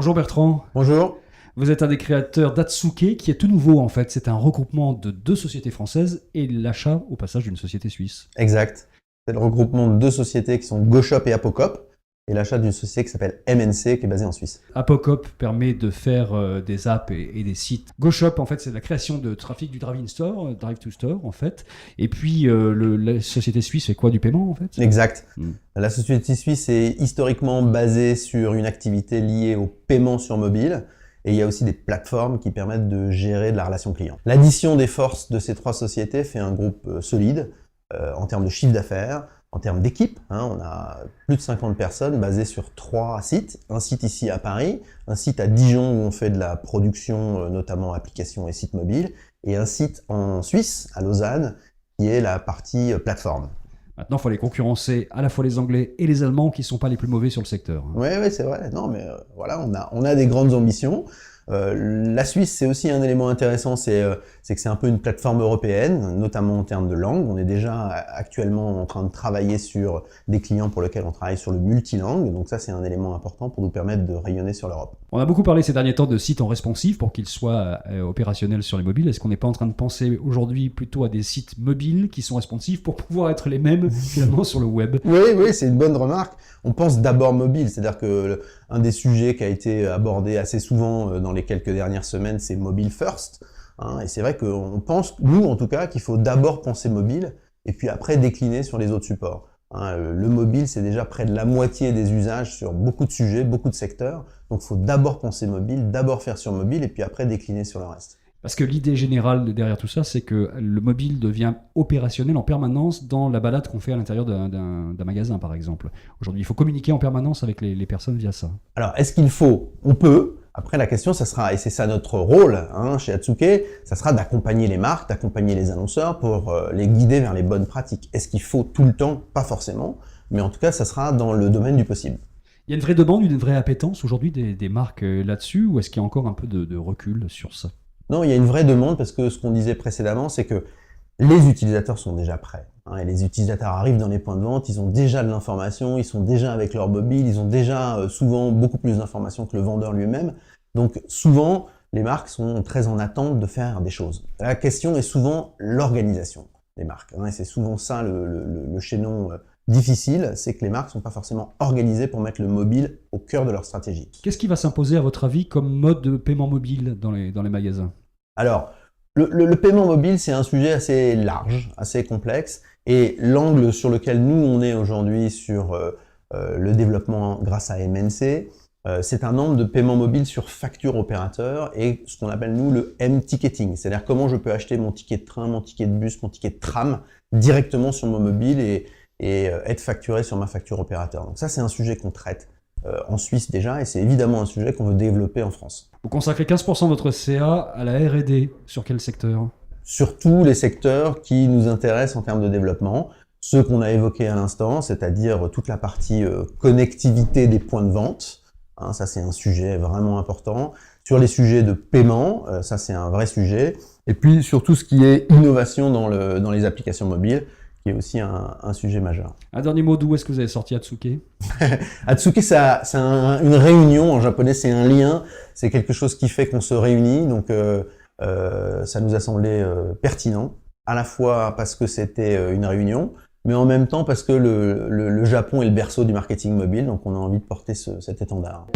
Bonjour Bertrand, Bonjour. vous êtes un des créateurs d'Atsuke qui est tout nouveau en fait. C'est un regroupement de deux sociétés françaises et l'achat au passage d'une société suisse. Exact. C'est le regroupement de deux sociétés qui sont GoShop et Apocop et l'achat d'une société qui s'appelle MNC qui est basée en Suisse. Apocop permet de faire des apps et des sites. GoShop en fait c'est la création de trafic du drive-in store, drive to store en fait. Et puis la société suisse fait quoi, du paiement en fait? Exact. Hmm. La société suisse est historiquement basée sur une activité liée au paiement sur mobile. Et il y a aussi des plateformes qui permettent de gérer de la relation client. L'addition des forces de ces trois sociétés fait un groupe solide en termes de chiffre d'affaires, en termes d'équipe. On a plus de 50 personnes basées sur 3 sites. Un site ici à Paris, un site à Dijon où on fait de la production, notamment applications et sites mobiles, et un site en Suisse, à Lausanne, qui est la partie plateforme. Maintenant, il faut aller concurrencer à la fois les Anglais et les Allemands qui ne sont pas les plus mauvais sur le secteur. Oui, c'est vrai. Non, mais voilà, on a des grandes ambitions. La Suisse, c'est aussi un élément intéressant, c'est que c'est un peu une plateforme européenne, notamment en termes de langue. On est déjà actuellement en train de travailler sur des clients pour lesquels on travaille sur le multilangue. Donc ça, c'est un élément important pour nous permettre de rayonner sur l'Europe. On a beaucoup parlé ces derniers temps de sites en responsive pour qu'ils soient opérationnels sur les mobiles. Est-ce qu'on n'est pas en train de penser aujourd'hui plutôt à des sites mobiles qui sont responsives pour pouvoir être les mêmes finalement sur le web? Oui, c'est une bonne remarque. On pense d'abord mobile, c'est-à-dire que un des sujets qui a été abordé assez souvent dans les quelques dernières semaines, c'est mobile first. Et c'est vrai qu'on pense, nous en tout cas, qu'il faut d'abord penser mobile et puis après décliner sur les autres supports. Le mobile, c'est déjà près de la moitié des usages sur beaucoup de sujets, beaucoup de secteurs. Donc il faut d'abord penser mobile, d'abord faire sur mobile et puis après décliner sur le reste. Parce que l'idée générale derrière tout ça, c'est que le mobile devient opérationnel en permanence dans la balade qu'on fait à l'intérieur d'un magasin, par exemple. Aujourd'hui, il faut communiquer en permanence avec les personnes via ça. Alors, est-ce qu'il faut? On peut. Après, la question, ça sera, et c'est ça notre rôle chez Atsuke, ça sera d'accompagner les marques, d'accompagner les annonceurs pour les guider vers les bonnes pratiques. Est-ce qu'il faut tout le temps? Pas forcément, mais en tout cas, ça sera dans le domaine du possible. Il y a une vraie demande, une vraie appétence aujourd'hui des marques là-dessus, ou est-ce qu'il y a encore un peu de recul sur ça? Non, il y a une vraie demande parce que ce qu'on disait précédemment, c'est que les utilisateurs sont déjà prêts. Et les utilisateurs arrivent dans les points de vente, ils ont déjà de l'information, ils sont déjà avec leur mobile, ils ont déjà souvent beaucoup plus d'informations que le vendeur lui-même. Donc souvent, les marques sont très en attente de faire des choses. La question est souvent l'organisation des marques. Et c'est souvent ça le chaînon difficile, c'est que les marques ne sont pas forcément organisées pour mettre le mobile au cœur de leur stratégie. Qu'est-ce qui va s'imposer à votre avis comme mode de paiement mobile dans les magasins? Alors, le paiement mobile, c'est un sujet assez large, assez complexe, et l'angle sur lequel nous, on est aujourd'hui sur le développement grâce à MNC, c'est un angle de paiement mobile sur facture opérateur et ce qu'on appelle, nous, le M-ticketing, c'est-à-dire comment je peux acheter mon ticket de train, mon ticket de bus, mon ticket de tram directement sur mon mobile et être facturé sur ma facture opérateur. Donc ça, c'est un sujet qu'on traite en Suisse déjà, et c'est évidemment un sujet qu'on veut développer en France. Vous consacrez 15% de votre CA à la R&D. Sur quel secteur? Sur tous les secteurs qui nous intéressent en termes de développement, ceux qu'on a évoqués à l'instant, c'est-à-dire toute la partie connectivité des points de vente, ça c'est un sujet vraiment important. Sur les sujets de paiement, ça c'est un vrai sujet. Et puis sur tout ce qui est innovation dans les applications mobiles, qui est aussi un sujet majeur. Un dernier mot, d'où est-ce que vous avez sorti Atsuke? Atsuke, c'est une réunion, en japonais c'est un lien, c'est quelque chose qui fait qu'on se réunit, donc ça nous a semblé pertinent, à la fois parce que c'était une réunion, mais en même temps parce que le Japon est le berceau du marketing mobile, donc on a envie de porter cet étendard.